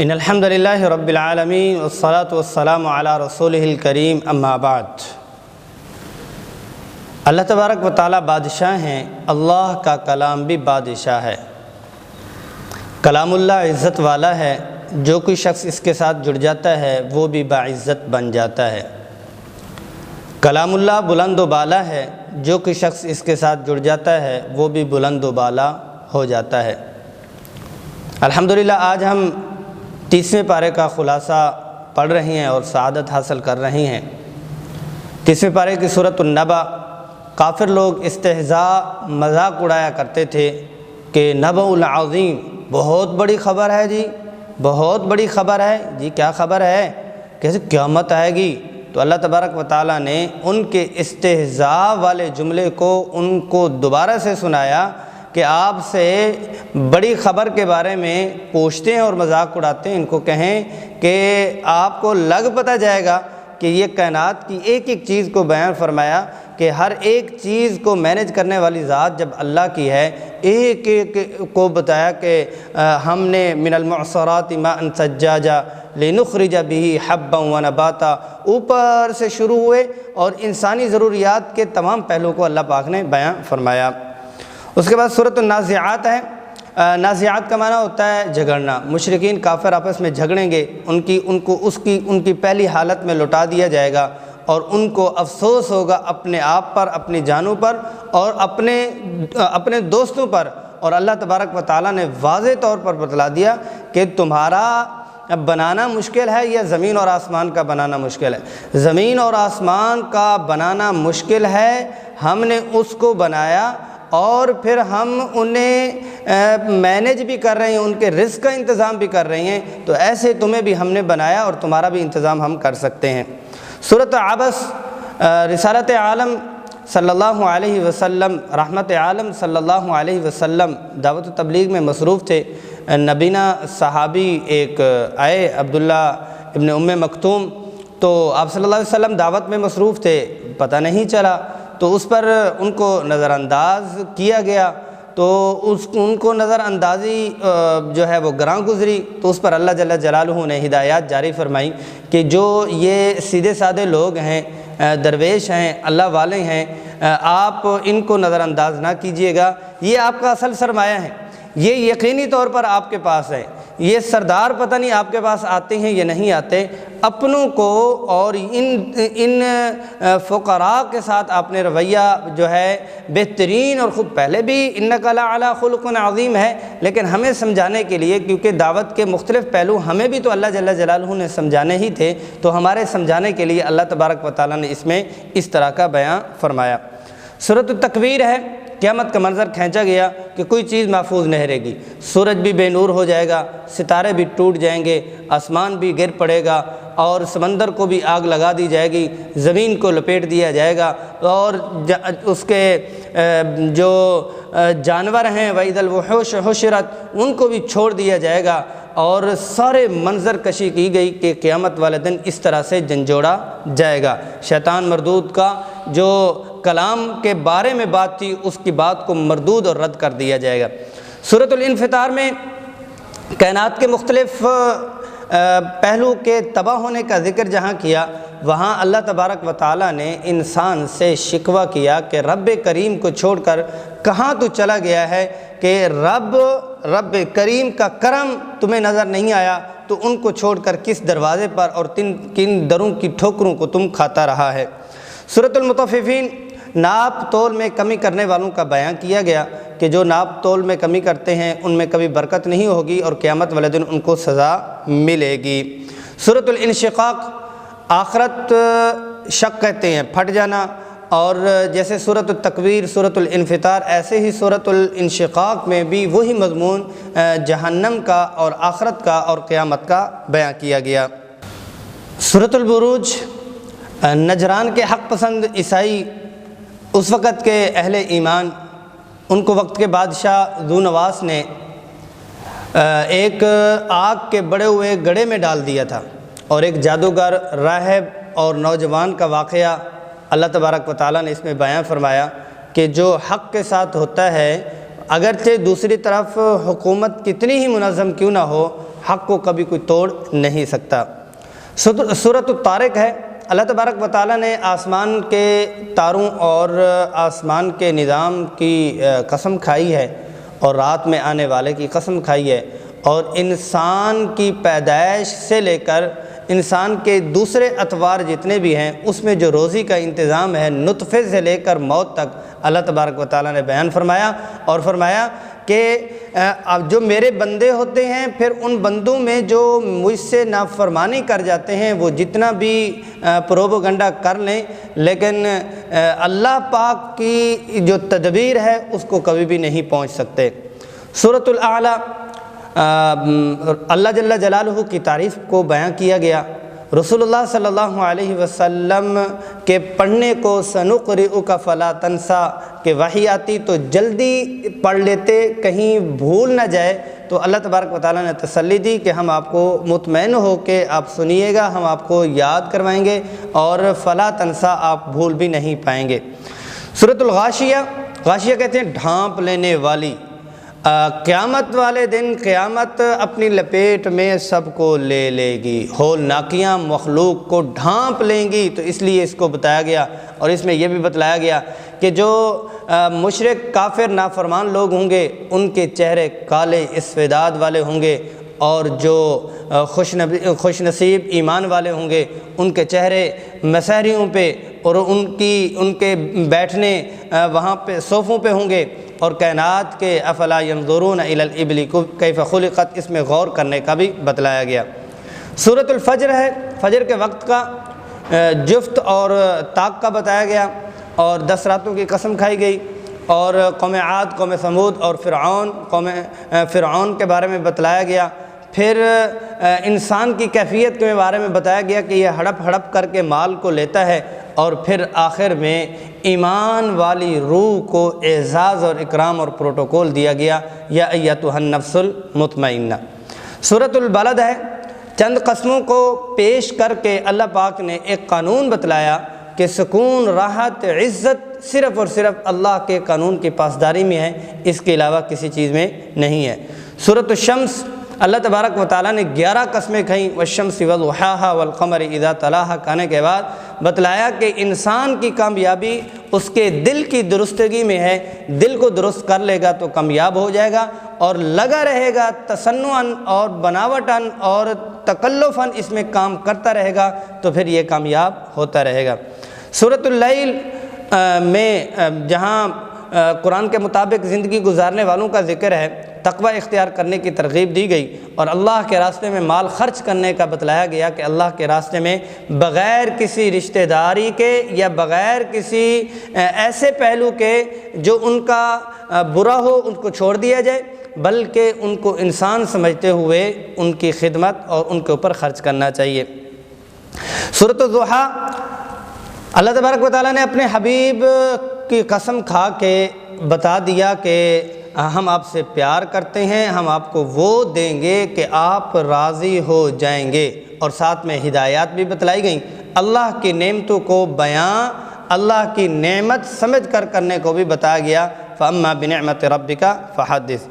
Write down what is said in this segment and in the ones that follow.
ان الحمد للہ رب العالمین والصلاة والسلام علی رسولہ الکریم اما بعد۔ اللہ تبارک و تعالیٰ بادشاہ ہیں، اللہ کا کلام بھی بادشاہ ہے۔ کلام اللہ عزت والا ہے، جو کوئی شخص اس کے ساتھ جڑ جاتا ہے وہ بھی باعزت بن جاتا ہے۔ کلام اللہ بلند و بالا ہے، جو کوئی شخص اس کے ساتھ جڑ جاتا ہے وہ بھی بلند و بالا ہو جاتا ہے۔ الحمدللہ آج ہم 30ویں پارے کا خلاصہ پڑھ رہے ہیں اور سعادت حاصل کر رہے ہیں۔ 30ویں پارے کی سورۃ النبأ، کافر لوگ استہزاء مذاق اڑایا کرتے تھے کہ نبأ العظیم، بہت بڑی خبر ہے جی، بہت بڑی خبر ہے جی، کیا خبر ہے؟ کیسے قیامت آئے گی؟ تو اللہ تبارک و تعالیٰ نے ان کے استہزاء والے جملے کو ان کو دوبارہ سے سنایا کہ آپ سے بڑی خبر کے بارے میں پوچھتے ہیں اور مذاق اڑاتے ہیں۔ ان کو کہیں کہ آپ کو لگ پتہ جائے گا کہ یہ کائنات کی ایک ایک چیز کو بیان فرمایا کہ ہر ایک چیز کو مینیج کرنے والی ذات جب اللہ کی ہے، ایک ایک کو بتایا کہ ہم نے من المعصرات ماء ثجاجا لنخرج به حبا ونباتا، اوپر سے شروع ہوئے اور انسانی ضروریات کے تمام پہلوؤں کو اللہ پاک نے بیان فرمایا۔ اس کے بعد سورۃ النازعات ہے۔ نازعات کا معنی ہوتا ہے جھگڑنا۔ مشرکین کافر آپس میں جھگڑیں گے، ان کی پہلی حالت میں لوٹا دیا جائے گا اور ان کو افسوس ہوگا اپنے آپ پر، اپنی جانوں پر اور اپنے دوستوں پر۔ اور اللہ تبارک و تعالیٰ نے واضح طور پر بتلا دیا کہ تمہارا بنانا مشکل ہے یا زمین اور آسمان کا بنانا مشکل ہے؟ زمین اور آسمان کا بنانا مشکل ہے، ہم نے اس کو بنایا اور پھر ہم انہیں مینیج بھی کر رہے ہیں، ان کے رزق کا انتظام بھی کر رہے ہیں، تو ایسے تمہیں بھی ہم نے بنایا اور تمہارا بھی انتظام ہم کر سکتے ہیں۔ سورۃ عبس، رسالت عالم صلی اللہ علیہ وسلم، رحمت عالم صلی اللہ علیہ وسلم دعوت و تبلیغ میں مصروف تھے۔ نبینا صحابی ایک آئے، عبداللہ ابن ام مکتوم، تو آپ صلی اللہ علیہ وسلم دعوت میں مصروف تھے، پتہ نہیں چلا، تو اس پر ان کو نظر انداز کیا گیا، تو ان کو نظر اندازی جو ہے وہ گراں گزری، تو اس پر اللہ جل جلالہ نے ہدایات جاری فرمائی کہ جو یہ سیدھے سادے لوگ ہیں، درویش ہیں، اللہ والے ہیں، آپ ان کو نظر انداز نہ کیجیے گا، یہ آپ کا اصل سرمایہ ہے، یہ یقینی طور پر آپ کے پاس ہے، یہ سردار پتہ نہیں آپ کے پاس آتے ہیں یا نہیں آتے، اپنوں کو اور ان فقراء کے ساتھ آپ نے رویہ جو ہے بہترین، اور خود پہلے بھی انک لعلی خلق عظیم ہے، لیکن ہمیں سمجھانے کے لیے، کیونکہ دعوت کے مختلف پہلو ہمیں بھی تو اللہ جل جلالہ نے سمجھانے ہی تھے، تو ہمارے سمجھانے کے لیے اللہ تبارک و تعالیٰ نے اس میں اس طرح کا بیان فرمایا۔ سورۃ التکویر ہے۔ قیامت کا منظر کھینچا گیا کہ کوئی چیز محفوظ نہیں رہے گی، سورج بھی بے نور ہو جائے گا، ستارے بھی ٹوٹ جائیں گے، آسمان بھی گر پڑے گا، اور سمندر کو بھی آگ لگا دی جائے گی، زمین کو لپیٹ دیا جائے گا، اور اس کے جو جانور ہیں وَإِذَا الْوُحُوشُ حُشِرَتْ، ان کو بھی چھوڑ دیا جائے گا، اور سارے منظر کشی کی گئی کہ قیامت والے دن اس طرح سے جھنجھوڑا جائے گا۔ شیطان مردود کا جو کلام کے بارے میں بات تھی، اس کی بات کو مردود اور رد کر دیا جائے گا۔ سورۃ الانفطار میں کائنات کے مختلف پہلو کے تباہ ہونے کا ذکر جہاں کیا، وہاں اللہ تبارک و تعالیٰ نے انسان سے شکوہ کیا کہ رب کریم کو چھوڑ کر کہاں تو چلا گیا ہے، کہ رب کریم کا کرم تمہیں نظر نہیں آیا، تو ان کو چھوڑ کر کس دروازے پر اور کن دروں کی ٹھوکروں کو تم کھاتا رہا ہے۔ سورۃ المطففین، ناپ تول میں کمی کرنے والوں کا بیان کیا گیا کہ جو ناپ تول میں کمی کرتے ہیں ان میں کبھی برکت نہیں ہوگی اور قیامت والے دن ان کو سزا ملے گی۔ سورۃ الانشقاق، آخرت شق کہتے ہیں پھٹ جانا، اور جیسے سورۃ التکویر، سورۃ الانفطار، ایسے ہی سورۃ الانشقاق میں بھی وہی مضمون جہنم کا اور آخرت کا اور قیامت کا بیان کیا گیا۔ سورۃ البروج، نجران کے حق پسند عیسائی، اس وقت کے اہل ایمان، ان کو وقت کے بادشاہ ذو نواس نے ایک آگ کے بڑے ہوئے گڑھے میں ڈال دیا تھا، اور ایک جادوگر، راہب اور نوجوان کا واقعہ اللہ تبارک و تعالیٰ نے اس میں بیان فرمایا کہ جو حق کے ساتھ ہوتا ہے، اگرچہ دوسری طرف حکومت کتنی ہی منظم کیوں نہ ہو، حق کو کبھی کوئی توڑ نہیں سکتا۔ سورۃ الطارق ہے۔ اللہ تبارک و تعالیٰ نے آسمان کے تاروں اور آسمان کے نظام کی قسم کھائی ہے، اور رات میں آنے والے کی قسم کھائی ہے، اور انسان کی پیدائش سے لے کر انسان کے دوسرے اطوار جتنے بھی ہیں اس میں جو روزی کا انتظام ہے نطفے سے لے کر موت تک اللہ تبارک و تعالیٰ نے بیان فرمایا، اور فرمایا کہ اب جو میرے بندے ہوتے ہیں پھر ان بندوں میں جو مجھ سے نافرمانی کر جاتے ہیں وہ جتنا بھی پروپیگنڈا کر لیں، لیکن اللہ پاک کی جو تدبیر ہے اس کو کبھی بھی نہیں پہنچ سکتے۔ سورۃ الاعلیٰ اللہ جل جلالہ کی تعریف کو بیان کیا گیا۔ رسول اللہ صلی اللہ علیہ وسلم کے پڑھنے کو سنقرئک فلا تنسا کہ وحی آتی تو جلدی پڑھ لیتے کہیں بھول نہ جائے، تو اللہ تبارک و تعالیٰ نے تسلی دی کہ ہم آپ کو مطمئن ہو کے آپ سنیے گا، ہم آپ کو یاد کروائیں گے، اور فلا تنسا آپ بھول بھی نہیں پائیں گے۔ سورۃ الغاشیہ، غاشیہ کہتے ہیں ڈھانپ لینے والی۔ قیامت والے دن قیامت اپنی لپیٹ میں سب کو لے لے گی، ہولناکیاں مخلوق کو ڈھانپ لیں گی، تو اس لیے اس کو بتایا گیا۔ اور اس میں یہ بھی بتلایا گیا کہ جو مشرک کافر نافرمان لوگ ہوں گے ان کے چہرے کالے اسوداد والے ہوں گے، اور جو خوش نصیب ایمان والے ہوں گے ان کے چہرے مسحریوں پہ اور ان کے بیٹھنے وہاں پہ صوفوں پہ ہوں گے۔ اور کائنات کے افلا ینظرون الی الابل کیف خلقت، اس میں غور کرنے کا بھی بتلایا گیا۔ سورۃ الفجر ہے، فجر کے وقت کا جفت اور طاق کا بتایا گیا، اور 10 راتوں کی قسم کھائی گئی، اور قوم عاد، قوم ثمود اور فرعون کے بارے میں بتلایا گیا۔ پھر انسان کی کیفیت کے بارے میں بتایا گیا کہ یہ ہڑپ ہڑپ کر کے مال کو لیتا ہے، اور پھر آخر میں ایمان والی روح کو اعزاز اور اکرام اور پروٹوکول دیا گیا، یا ایتھا النفس المطمئنہ۔ سورۃ البلد ہے۔ چند قسموں کو پیش کر کے اللہ پاک نے ایک قانون بتلایا کہ سکون، راحت، عزت صرف اور صرف اللہ کے قانون کی پاسداری میں ہے، اس کے علاوہ کسی چیز میں نہیں ہے۔ سورۃ الشمس، اللہ تبارک و تعالیٰ نے 11 قسمیں کھائیں، والشمس وضحاها والقمر اذا تلاها کہنے کے بعد بتلایا کہ انسان کی کامیابی اس کے دل کی درستگی میں ہے، دل کو درست کر لے گا تو کامیاب ہو جائے گا، اور لگا رہے گا تصنعاً اور بناوٹاً اور تکلفاً اس میں کام کرتا رہے گا تو پھر یہ کامیاب ہوتا رہے گا۔ سورۃ اللیل میں جہاں قرآن کے مطابق زندگی گزارنے والوں کا ذکر ہے، تقوی اختیار کرنے کی ترغیب دی گئی، اور اللہ کے راستے میں مال خرچ کرنے کا بتلایا گیا کہ اللہ کے راستے میں بغیر کسی رشتہ داری کے یا بغیر کسی ایسے پہلو کے جو ان کا برا ہو ان کو چھوڑ دیا جائے، بلکہ ان کو انسان سمجھتے ہوئے ان کی خدمت اور ان کے اوپر خرچ کرنا چاہیے۔ سورۃ الضحیٰ، اللہ تبارک و تعالیٰ نے اپنے حبیب کی قسم کھا کے بتا دیا کہ ہم آپ سے پیار کرتے ہیں، ہم آپ کو وہ دیں گے کہ آپ راضی ہو جائیں گے، اور ساتھ میں ہدایات بھی بتلائی گئیں۔ اللہ کی نعمتوں کو بیان، اللہ کی نعمت سمجھ کر کرنے کو بھی بتایا گیا، فَأَمَّا بِنِعْمَةِ رَبِّكَ فَحَدِّثْ۔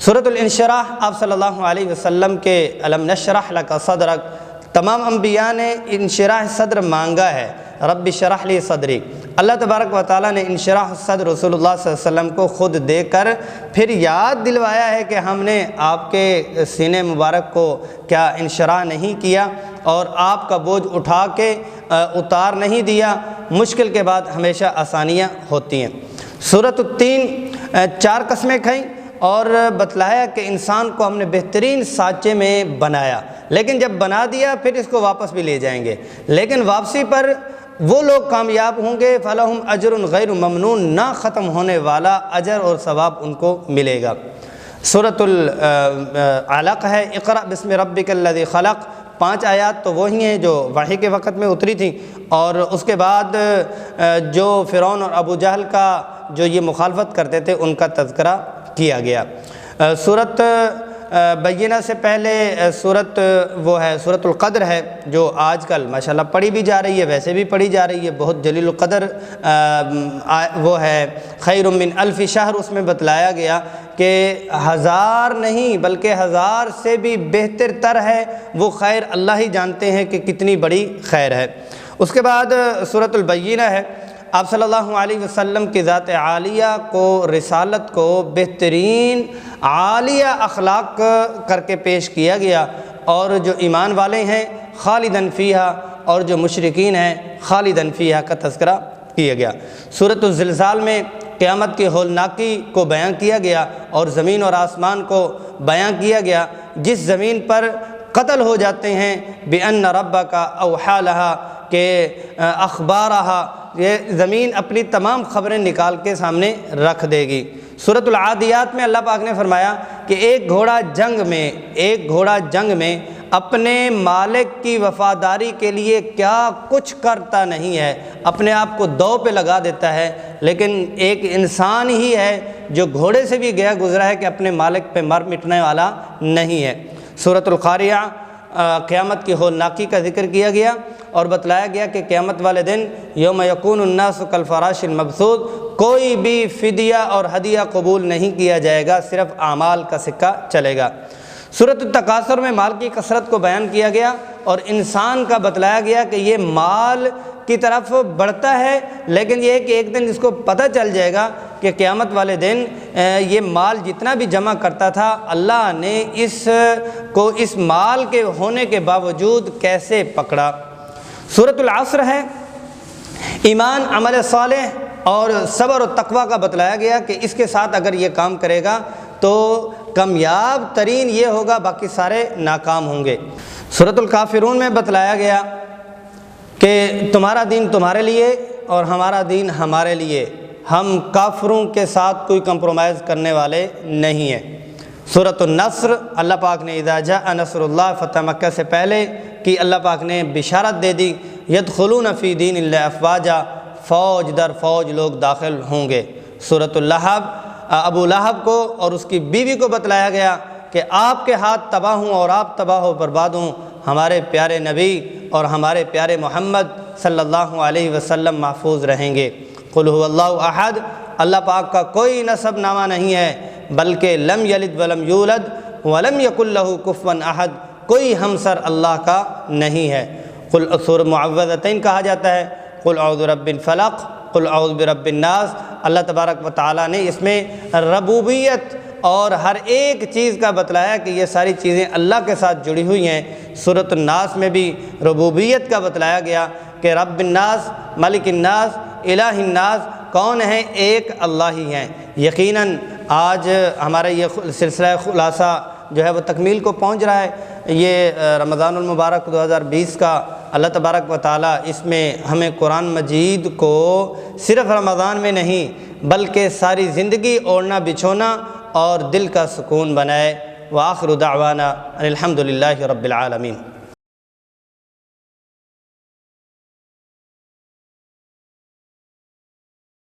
سورۃ الانشراح، آپ صلی اللہ علیہ وسلم کے الم نشرح لک صدرک، تمام انبیاء نے انشراح صدر مانگا ہے، رب اشرح لی صدری۔ اللہ تبارک و تعالیٰ نے انشراح صدر رسول اللہ صلی اللہ علیہ وسلم کو خود دے کر پھر یاد دلوایا ہے کہ ہم نے آپ کے سینے مبارک کو کیا انشراح نہیں کیا، اور آپ کا بوجھ اٹھا کے اتار نہیں دیا، مشکل کے بعد ہمیشہ آسانیاں ہوتی ہیں۔ سورۃ التین، 4 قسمیں کھائیں اور بتلایا کہ انسان کو ہم نے بہترین سانچے میں بنایا، لیکن جب بنا دیا پھر اس کو واپس بھی لے جائیں گے، لیکن واپسی پر وہ لوگ کامیاب ہوں گے، فَلَهُمْ أَجْرٌ غَيْرُ مَمْنُونَ، نہ ختم ہونے والا اجر اور ثواب ان کو ملے گا۔ سورۃ العلق ہے، اقرأ بسم ربک الذی خلق، 5 آیات تو وہی ہیں جو وحی کے وقت میں اتری تھیں، اور اس کے بعد جو فرعون اور ابو جہل کا جو یہ مخالفت کرتے تھے ان کا تذکرہ کیا گیا۔ سورۃ بینہ سے پہلے سورۃ سورۃ القدر ہے، جو آج کل ماشاءاللہ پڑھی بھی جا رہی ہے، ویسے بھی پڑھی جا رہی ہے، بہت جلیل القدر وہ ہے، خیر من الف شہر، اس میں بتلایا گیا کہ 1000 نہیں بلکہ 1000 سے بھی بہتر تر ہے وہ خیر اللہ ہی جانتے ہیں کہ کتنی بڑی خیر ہے۔ اس کے بعد سورۃ البینہ ہے۔ آپ صلی اللہ علیہ وسلم کی ذات عالیہ کو، رسالت کو بہترین عالیہ اخلاق کر کے پیش کیا گیا، اور جو ایمان والے ہیں خالداً فیہا، اور جو مشرکین ہیں خالداً فیہا کا تذکرہ کیا گیا۔ سورۃ الزلزال میں قیامت کی ہولناکی کو بیان کیا گیا، اور زمین اور آسمان کو بیان کیا گیا۔ جس زمین پر قتل ہو جاتے ہیں بِأَنَّ رَبَّكَ أَوْحَىٰ لَهَا، کہ اخبارہا، یہ زمین اپنی تمام خبریں نکال کے سامنے رکھ دے گی۔ سورۃ العادیات میں اللہ پاک نے فرمایا کہ ایک گھوڑا جنگ میں اپنے مالک کی وفاداری کے لیے کیا کچھ کرتا نہیں ہے، اپنے آپ کو دو پہ لگا دیتا ہے، لیکن ایک انسان ہی ہے جو گھوڑے سے بھی گیا گزرا ہے کہ اپنے مالک پہ مر مٹنے والا نہیں ہے۔ سورۃ القاریعہ قیامت کی ہولناکی کا ذکر کیا گیا، اور بتلایا گیا کہ قیامت والے دن یوم یکون الناس کالفراش المبثوث، کوئی بھی فدیہ اور ہدیہ قبول نہیں کیا جائے گا، صرف اعمال کا سکہ چلے گا۔ سورۃ التکاثر میں مال کی کثرت کو بیان کیا گیا، اور انسان کا بتلایا گیا کہ یہ مال کی طرف بڑھتا ہے، لیکن یہ ہے کہ ایک دن اس کو پتہ چل جائے گا کہ قیامت والے دن یہ مال جتنا بھی جمع کرتا تھا، اللہ نے اس کو اس مال کے ہونے کے باوجود کیسے پکڑا۔ سورۃ العصر ہے، ایمان، عمل صالح اور صبر و تقوی کا بتلایا گیا کہ اس کے ساتھ اگر یہ کام کرے گا تو کامیاب ترین یہ ہوگا، باقی سارے ناکام ہوں گے۔ سورۃ الکافرون میں بتلایا گیا کہ تمہارا دین تمہارے لیے اور ہمارا دین ہمارے لیے، ہم کافروں کے ساتھ کوئی کمپرومائز کرنے والے نہیں ہیں۔ سورۃ النصر، اللہ پاک نے اذا جاء نصر اللہ، فتح مکہ سے پہلے کی اللہ پاک نے بشارت دے دی، یدخلون فی دین اللہ افواجا، فوج در فوج لوگ داخل ہوں گے۔ سورۃ اللہب، ابو لہب کو اور اس کی بیوی کو بتلایا گیا کہ آپ کے ہاتھ تباہ ہوں اور آپ تباہ و برباد ہوں، ہمارے پیارے نبی اور ہمارے پیارے محمد صلی اللہ علیہ وسلم محفوظ رہیں گے۔ قل هو اللہ احد، اللہ پاک کا کوئی نسب نامہ نہیں ہے، بلکہ لم یلد ولم یولد ولم یکن لہ کفوا احد، کوئی ہمسر اللہ کا نہیں ہے۔ سورۃ معوذتین کہا جاتا ہے، قل اعوذ برب الفلق، قل اعوذ برب الناس۔ اللہ تبارک و تعالیٰ نے اس میں ربوبیت اور ہر ایک چیز کا بتلایا کہ یہ ساری چیزیں اللہ کے ساتھ جڑی ہوئی ہیں۔ سورۃ الناس میں بھی ربوبیت کا بتلایا گیا کہ رب الناس، ملک الناس، الہ الناس، کون ہے؟ ایک اللہ ہی ہیں۔ یقیناً آج ہمارا یہ سلسلہ خلاصہ جو ہے وہ تکمیل کو پہنچ رہا ہے۔ یہ رمضان المبارک 2020 کا اللہ تبارک و تعالیٰ اس میں ہمیں قرآن مجید کو صرف رمضان میں نہیں بلکہ ساری زندگی اوڑھنا بچھونا اور دل کا سکون بنائے۔ وآخر دعوانا ان الحمد للہ رب العالمین۔